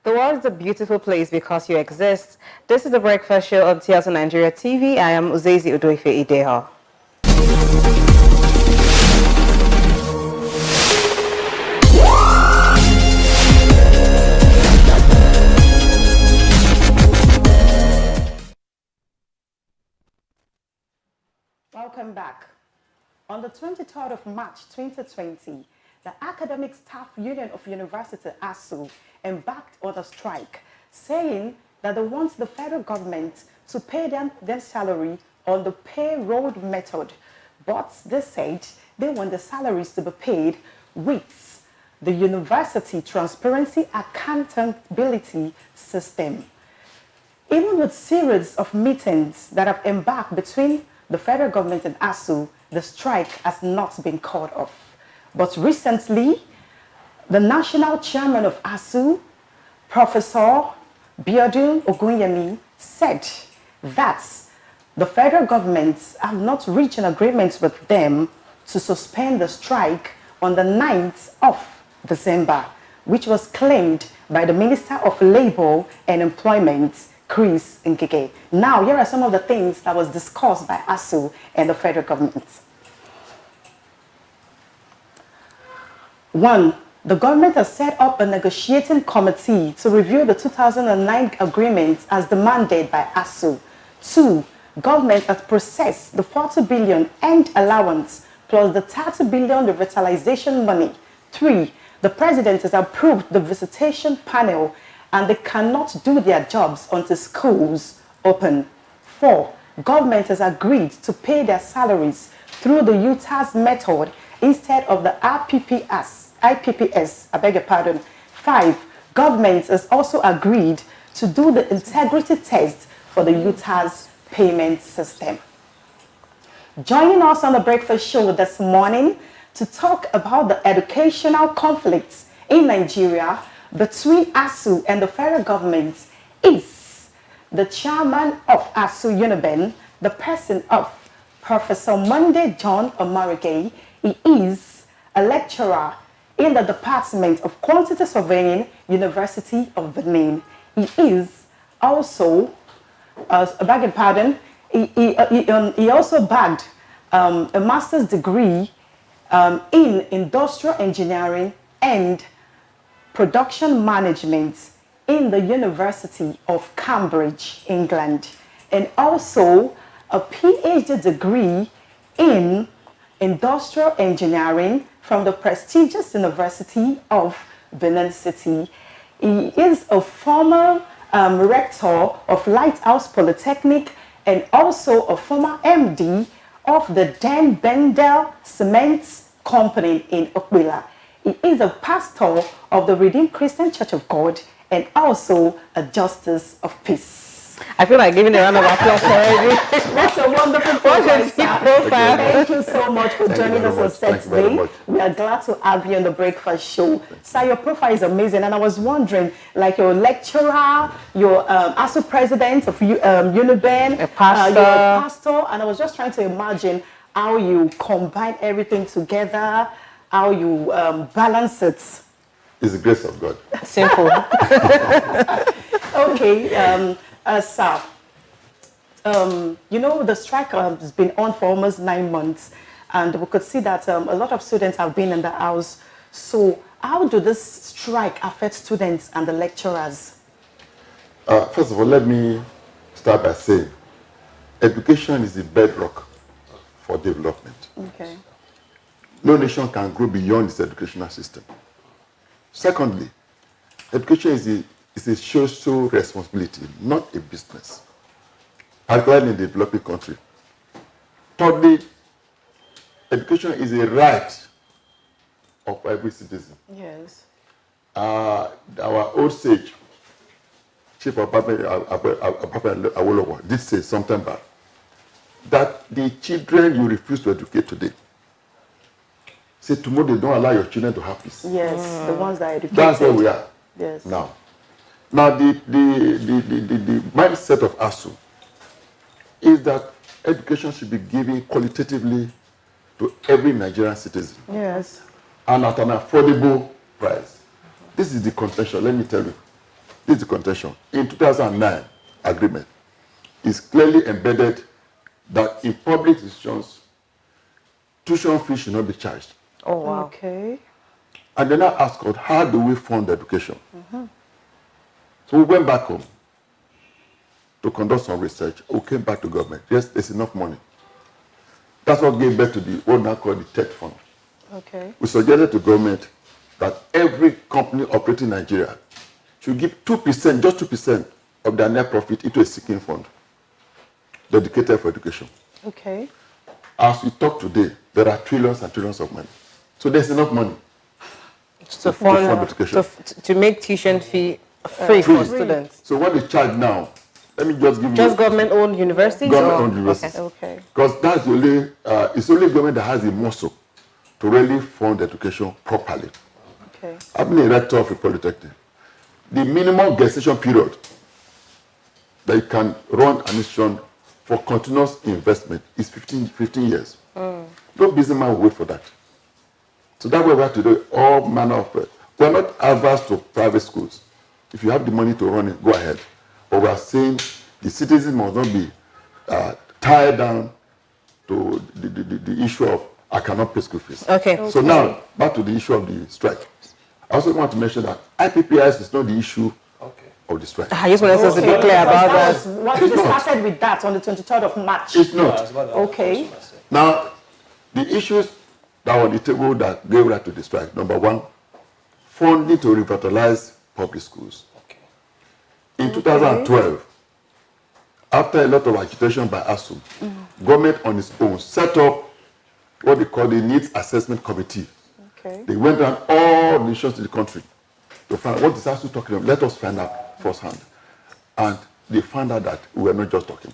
The world is a beautiful place because you exist. This is the breakfast show on TLC Nigeria TV. I am Uzezi Udoife Ideha. Welcome back. On the 23rd of March 2020, the Academic Staff Union of University ASU embarked on a strike, saying that they want the federal government to pay them their salary on the payroll method. But they said they want the salaries to be paid with the University Transparency Accountability System. Even with series of meetings that have embarked between the federal government and ASU, the strike has not been called off. But recently, the national chairman of ASU, Professor Biodun Ogunyemi, said that the federal government have not reached an agreement with them to suspend the strike on the 9th of December, which was claimed by the Minister of Labour and Employment, Chris Ngige. Now, here are some of the things that was discussed by ASU and the federal government. One, the government has set up a negotiating committee to review the 2009 agreement as demanded by ASU. Two, government has processed the 40 billion end allowance plus the 30 billion revitalization money. Three, the president has approved the visitation panel and they cannot do their jobs until schools open. Four, government has agreed to pay their salaries through the UTAS method instead of the IPPS, I beg your pardon. Five, government has also agreed to do the integrity test for the UTAS payment system. Joining us on the breakfast show this morning to talk about the educational conflicts in Nigeria between ASU and the federal government is the chairman of ASU Uniben, the person of Professor Monday John Omarige. He is a lecturer in the Department of Quantity Surveying, University of Benin. He is also, he also bagged a master's degree in industrial engineering and production management in the University of Cambridge, England, and also a PhD degree in industrial engineering from the prestigious University of Benin City. He is a former rector of Lighthouse Polytechnic and also a former MD of the Dan Bendel Cement Company in Okbila. He is a pastor of the Redeemed Christian Church of God and also a justice of peace. I feel like giving a round of applause already. That's a wonderful profile. Thank you so much for joining us on set today. We are glad to have you on the breakfast show. Sir, your profile is amazing, and I was wondering, like your lecturer, your ASU president of Uniben, a pastor. You're a pastor, and I was just trying to imagine how you combine everything together, how you balance it. It's the grace of God. Simple. Okay. Sir, you know, the strike has been on for almost 9 months, and we could see that a lot of students have been in the house. So how do this strike affect students and the lecturers? First of all, let me start by saying education is the bedrock for development. Okay. No nation can grow beyond its educational system. Secondly, education is a social responsibility, not a business, particularly in the developing country. Thirdly, education is a right of every citizen. Yes. Our old sage, Chief of Awolowo, did say sometime back that the children you refuse to educate today, say tomorrow they don't allow your children to have peace. Yes, the ones that are educated. That's where we are. Yes. Now, the mindset of ASU is that education should be given qualitatively to every Nigerian citizen. Yes. And at an affordable price. This is the contention, let me tell you. this is the contention. In 2009 agreement, it's clearly embedded that in public institutions, tuition fees should not be charged. Oh, wow. Okay. And then I asked God, how do we fund education? So we went back home to conduct some research. We came back to government. Yes, there's enough money. That's what gave birth to what now called the TED Fund. Okay. We suggested to government that every company operating in Nigeria should give 2%, just 2% of their net profit into a sinking fund dedicated for education. Okay. As we talk today, there are trillions and trillions of money. So there's enough money To fund education. to make tuition fee free for students. So what they charge now, let me just give you... Just government-owned universities? Government-owned universities. Okay. Because that's the only, it's only government that has the muscle to really fund education properly. Okay. I've been a rector of a polytechnic. The minimum gestation period that you can run an institution for continuous investment is 15 years. No businessman will wait for that. So that way we have to do all manner of... We're not averse to private schools. If you have the money to run it, go ahead. But we are saying the citizens must not be tied down to the issue of I cannot pay school fees. Okay. So now, back to the issue of the strike. I also want to mention that IPPIS is not the issue of the strike. I just wanted us to be clear about that. What we started with that on the 23rd of March. It's not. Okay. Now, the issues that were on the table that gave rise to the strike. Number one, funding to revitalize public schools. In 2012, after a lot of agitation by ASU, government on its own set up what they call the Needs Assessment Committee. Okay. They went around all the nations in the country to find out what is ASU talking about. Let us find out firsthand. And they found out that we were not just talking.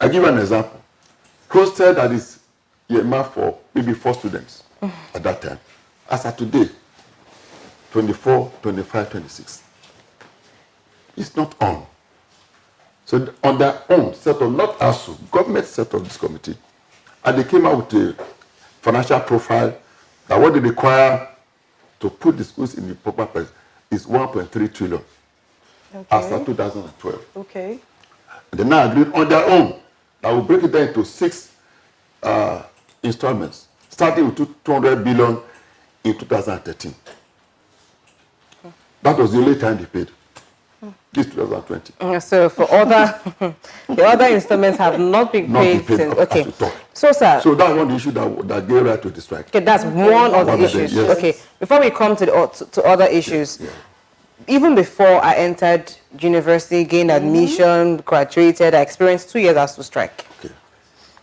I give you an example. Hostel that is earmarked for maybe 4 students at that time. As of today, 24, 25, 26. It's not on. So on their own, set up, not ASU, government set up this committee. And they came out with a financial profile that what they require to put the schools in the proper place is 1.3 trillion as of 2012. Okay. And they now agreed on their own that will break it down into 6 installments, starting with 200 billion in 2013. That was the only time they paid. This 2020. So for other, the other installments have not been paid since. Okay. So, sir. So that's one of the issues that gave rise to the strike. Okay, that's one of the issues. Yes. Okay. Before we come to other issues, even before I entered university, gained admission, graduated, I experienced 2 years ASU strike. Okay.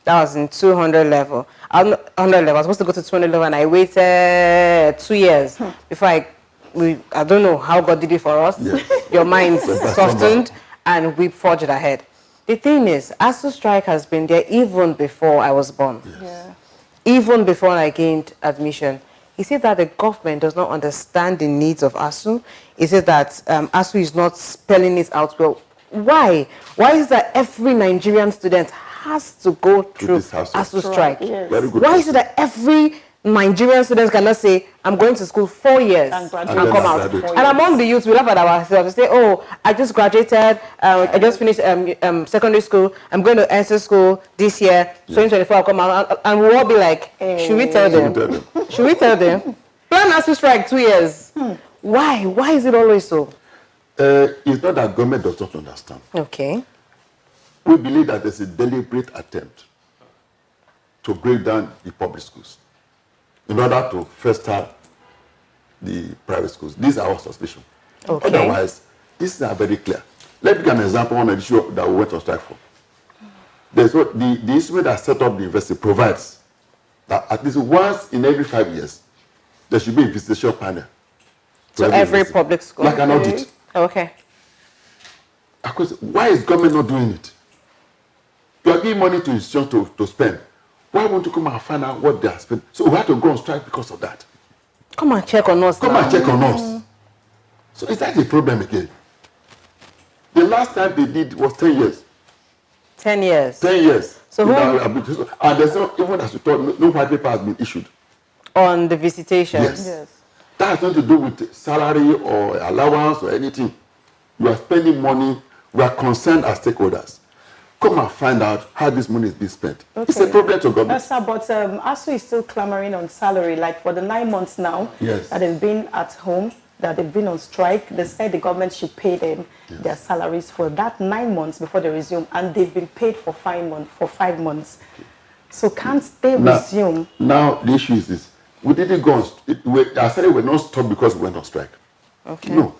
That was in 200 level. 100 level. I was supposed to go to 200 level, and I waited 2 years before I don't know how God did it for us. Yes. Your minds softened and we forged ahead. The thing is, ASU strike has been there even before I was born. Yes. Yeah. Even before I gained admission. Is it that the government does not understand the needs of ASU? Is it that ASU is not spelling it out well? Why? Why is that every Nigerian student has to go through ASU strike? Yes. Very good. Why is it that every Nigerian students cannot say, I'm going to school 4 years and come out? And among the youth, we laugh at ourselves. We say, oh, I just graduated, I just finished secondary school, I'm going to enter school this year, 2024, I'll come out. And we'll all be like, should we tell them? Should we tell them? Plan ASU strike 2 years. Why? Why is it always so? It's not that government does not understand. Okay. We believe that there's a deliberate attempt to break down the public schools in order to foster the private schools. This is our suspicion. Okay. Otherwise, this is very clear. Let me give an example on an issue that we went on strike for. There's what the instrument that set up the university provides that at least once in every 5 years, there should be a visitation panel. So every public school? Like an audit. Okay. Because why is government not doing it? You are giving money to institutions to spend. Why won't you come and find out what they are spending? So we have to go on strike because of that. Come and check on us. Come and check on us. So is that a problem again? The last time they did was 10 years. 10 years. 10 years. So who? And there's not, even as you thought, no white paper has been issued. On the visitation. Yes. That has nothing to do with salary or allowance or anything. You are spending money. We are concerned as stakeholders. Come and find out how this money is being spent. Okay. It's a problem to government. Sir, but ASU is still clamoring on salary. Like for the 9 months now that they've been at home, that they've been on strike, they said the government should pay them their salaries for that 9 months before they resume, and they've been paid for 5 months. So can't they resume? Now the issue is this: we didn't go on. Our salary were not stopped because we went on strike. Okay. No,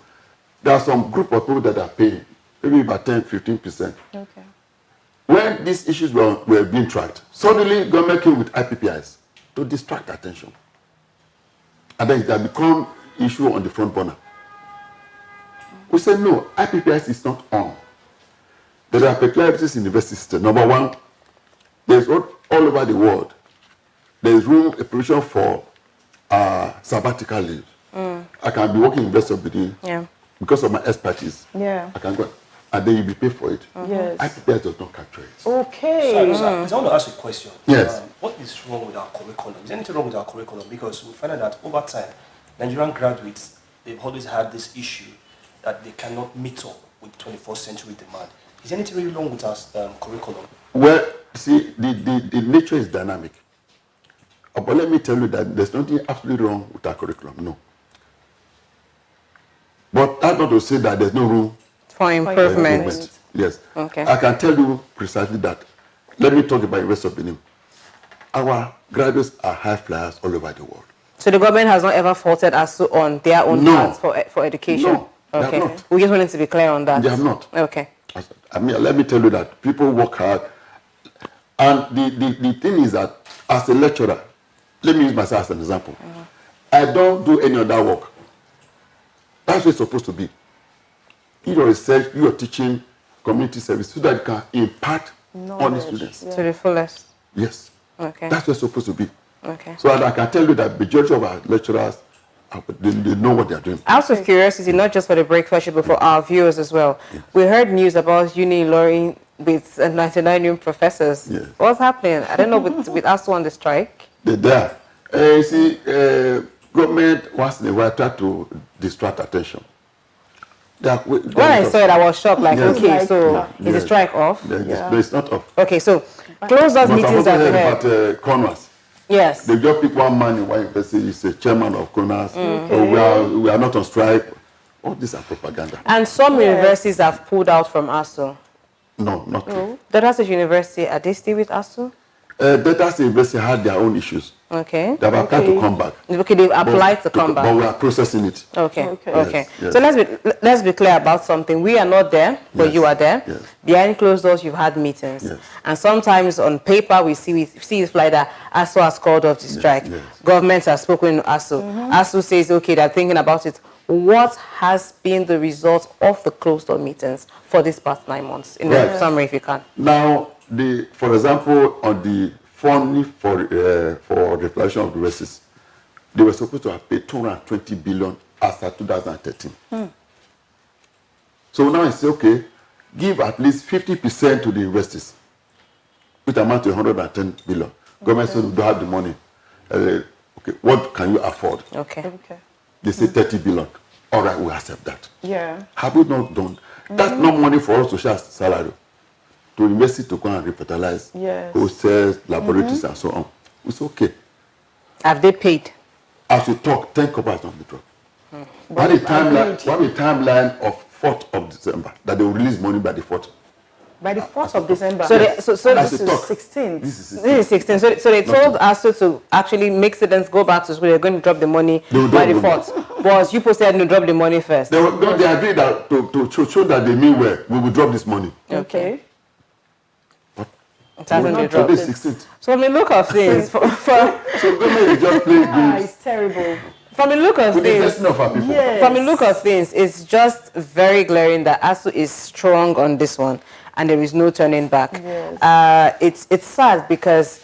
there are some group of people that are paying maybe about 10-15%. Okay. When these issues were being tracked, suddenly government came with IPPIs to distract attention. And then it had become issue on the front burner. We said, no, IPPIs is not on. There are peculiarities in the university system. Number one, there's all over the world, there's room, a provision for sabbatical leave. I can be working in University of Benin because of my expertise. Yeah. I can go. And then you'll be paid for it. Yes. IPPS does not capture it. Okay. So, I want to ask you a question. Yes. What is wrong with our curriculum? Is there anything wrong with our curriculum? Because we find out that over time, Nigerian graduates, they've always had this issue that they cannot meet up with 21st century demand. Is there anything really wrong with our curriculum? Well, see, the nature is dynamic. But let me tell you that there's nothing absolutely wrong with our curriculum, no. But that's not to say that there's no room for improvement. Yes. Okay. I can tell you precisely that. Let me talk about University of Benin. Our graduates are high flyers all over the world. So the government has not ever faulted ASU on their own paths for education? No, okay. they have not. We just wanted to be clear on that. They have not. Okay. I mean, let me tell you that people work hard. And the thing is that as a lecturer, let me use myself as an example. I don't do any other work. That's what it's supposed to be. Your research, your teaching, community service, so that you can impact on the students. To the fullest. Yes. Okay. That's what it's supposed to be. Okay. So I can tell you that the majority of our lecturers, they know what they are doing. Out of curiosity, not just for the breakfast, but for our viewers as well, we heard news about uni lowering with 99 new professors. Yes. What's happening? I don't know with ASU on the strike. They're there. You see, government once in a while try to distract attention. When I saw it, I was shocked. Like, okay, so is the strike off? It's not off. Okay, so close those meetings that we had. But corners. Yes. They just pick one man in one university. He's a chairman of corners. We are not on strike. All these are propaganda. And some universities have pulled out from ASU. No, not true. Delta State University, are they still with ASU? Delta State University had their own issues. Okay. They have applied to come back. Okay, they've applied to come back. But we are processing it. Okay. Okay. Yes. So let's be clear about something. We are not there, but you are there. Yes. Behind closed doors, you've had meetings. Yes. And sometimes on paper, we see it like that ASU has called off the strike. Yes. Government has spoken to ASU. ASU says, okay, they're thinking about it. What has been the result of the closed door meetings for this past 9 months? In the summary, if you can. Now, for example, on the funding for reflection of the races, they were supposed to have paid 220 billion after 2013. So now it's okay, give at least 50% to the universities, which amount to 110 billion. Government said we don't have the money. Okay, what can you afford? Okay. They say 30 billion. All right, we accept that. Yeah. Have we not done? That's not money for us to share salary. To university to go and revitalize hostels, laboratories, and so on. It's okay. Have they paid? As we talk, 10 coppers on the drop. What the timeline of 4th of December that they will release money by the 4th. By the 4th of December. So this is 16th. This is 16. So they told ASU to actually make students go back to school. They're going to drop the money by the 4th. But you posted no, drop the money first. They agreed that to show that they mean well, we will drop this money. Okay. It hasn't been dropped. 16th. So from the look of things, So government is just playing games. It's terrible. From the look of With the things, destiny of our people. Yes. from the look of things, it's just very glaring that ASU is strong on this one, and there is no turning back. Yes. It's sad because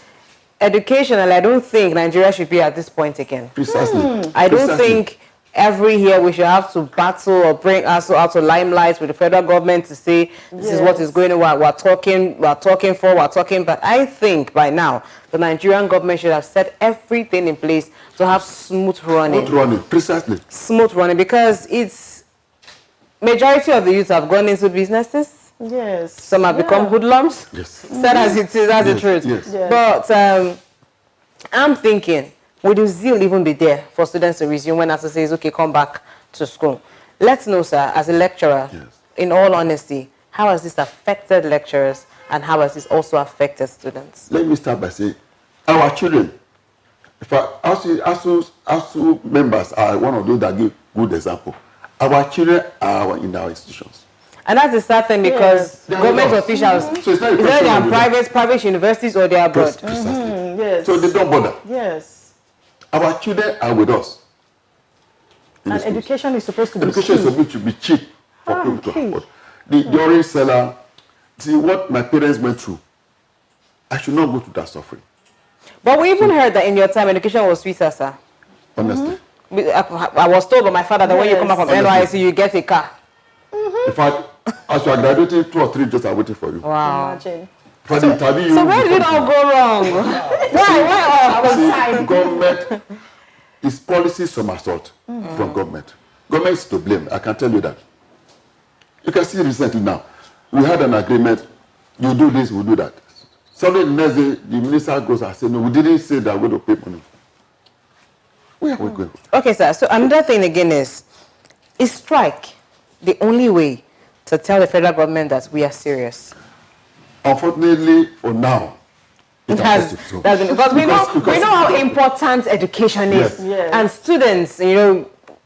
educationally, I don't think Nigeria should be at this point again. Precisely. I don't think every year we should have to battle or bring ASU out to limelight with the federal government to say this is what is going on. We're talking, but I think by now the Nigerian government should have set everything in place to have smooth running. Smooth running, precisely. Smooth running, because it's majority of the youth have gone into businesses. Yes. Some have become hoodlums. Yes. Said as it is, that's the truth. Yes. But I'm thinking, would the zeal even be there for students to resume when ASU says, okay, come back to school? Let's know, sir, as a lecturer, in all honesty, how has this affected lecturers and how has this also affected students? Let me start by saying, our children, ASU members are one of those that give good example. Our children are in our institutions. And that's the sad thing, because government officials, so it's not either they are private universities or they are abroad. Precisely. Yes. So they don't bother. Yes. Our children are with us. And education is supposed to be Education cheap. is supposed to be cheap for people to afford. The orange seller, see what my parents went through. I should not go through that suffering. But we even heard that in your time, education was sweeter, sir. Honestly. I was told by my father that when you come back from NYSC, you get a car. In fact, as you are graduating, 2 or 3 jobs are waiting for you. Wow. Imagine. For the interview, So where did it all go wrong? Why? See, government is policy somersault from government. Government is to blame. I can tell you that. You can see recently now, we had an agreement. You do this, we do that. Suddenly the next day, the minister goes and says, no, we didn't say that we're going to pay money. Where are we going? Okay, sir. So another thing again is strike the only way to tell the federal government that we are serious? Unfortunately, for now, because we know how important education is, and students,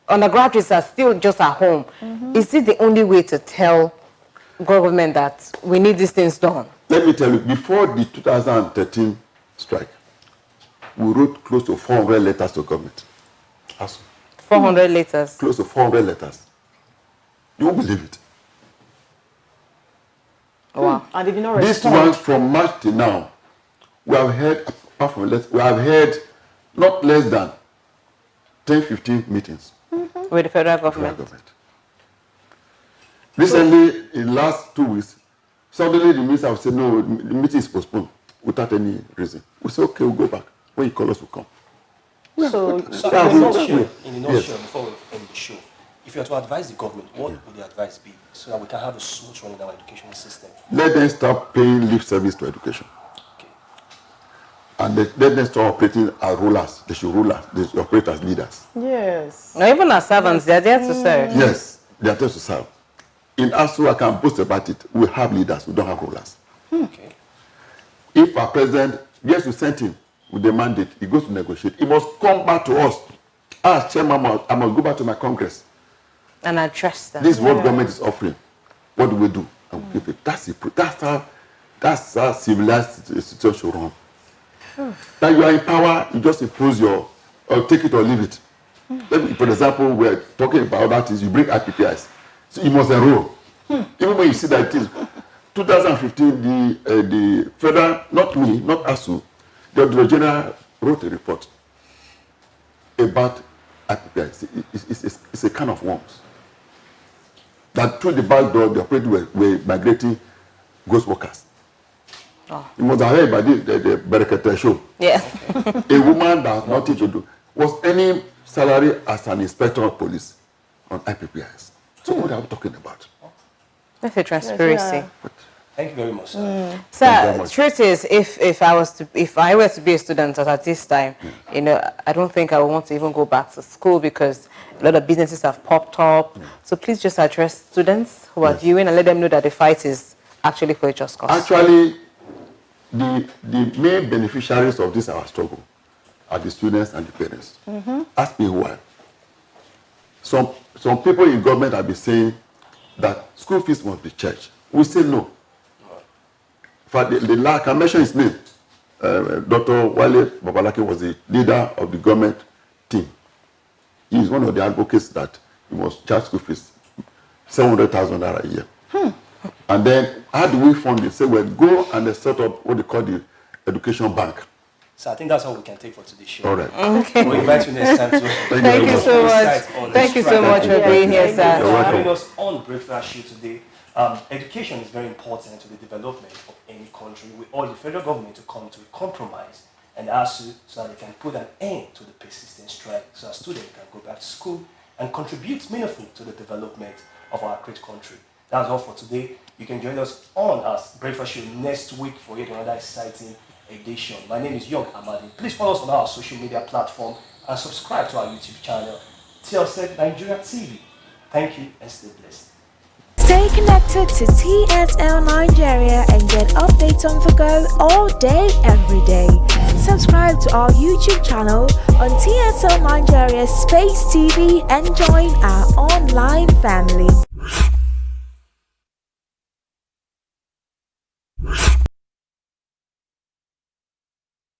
undergraduates are still just at home. Is it the only way to tell government that we need these things done? Let me tell you, before the 2013 strike, we wrote close to 400 letters to government. 400 letters? Close to 400 letters. You won't believe it. Wow. And they did not This one from March to now, we have heard, apart from letters, we have heard not less than 10-15 meetings with the federal government. Recently, in the last 2 weeks, suddenly the minister will say, no, the meeting is postponed without any reason. We say, okay, we'll go back. When you call us, we'll come. So, in a nutshell, before we end the show, if you are to advise the government, what would the advice be so that we can have a smooth running in our education system? Let them stop paying lip service to education. Okay. And let them stop operating as rulers. They should rule us. They should operate as leaders. yes. Now, even as servants, they are there to serve. Yes, they are there to serve. In ASU, I can boast about it. We have leaders. We don't have rulers. Okay. If our president, yes, we sent him with the mandate, he goes to negotiate. He must come back to us. As chairman, I must go back to my Congress. And address them. This is what government is offering. What do we do? And we give it. That's how civilized institution should run. That you are in power, you just impose your, or take it or leave it. Let me, for example, we're talking about that is you bring IPPIs. So you must enroll. Even when you see that it is 2015, the federal, not me, not ASU, the Auditor General wrote a report about IPPIs. It's a kind of worms. That through the back door, the operators were migrating ghost workers. Oh. You must have heard about the Berekete show. Yeah. A woman that has nothing to do was earning salary as an inspector of police on IPPIs. So what are we talking about? That's a conspiracy. Yeah. Thank you very much, sir. Sir, truth is, if I were to be a student at this time, I don't think I would want to even go back to school because a lot of businesses have popped up. So please just address students who are viewing and let them know that the fight is actually for a just cause. Actually, the main beneficiaries of this our struggle are the students and the parents. Ask me why. Some people in government have been saying that school fees must be charged. We say no. In fact, I can mention his name. Dr. Wale Babalaki was the leader of the government team. He is one of the advocates that he must charge school fees, 700,000 naira a year. And then how do we fund it? Say, well, go and set up what they call the education bank. So I think that's all we can take for today's show. All right. Okay. We'll invite you next time to Thank you so much. Thank you so much for being here, sir. Thank you for having us on Breakfast Show today. Education is very important to the development of any country. We urge the federal government to come to a compromise and ASU so that they can put an end to the persistent strike so that students can go back to school and contribute meaningfully to the development of our great country. That's all for today. You can join us on our Breakfast Show next week for yet another exciting edition. My name is Young Amadi. Please follow us on our social media platform and subscribe to our YouTube channel, TLC Nigeria TV. Thank you and stay blessed. Stay connected to TSL Nigeria and get updates on the go all day, every day. Subscribe to our YouTube channel on TSL Nigeria Space TV and join our online family.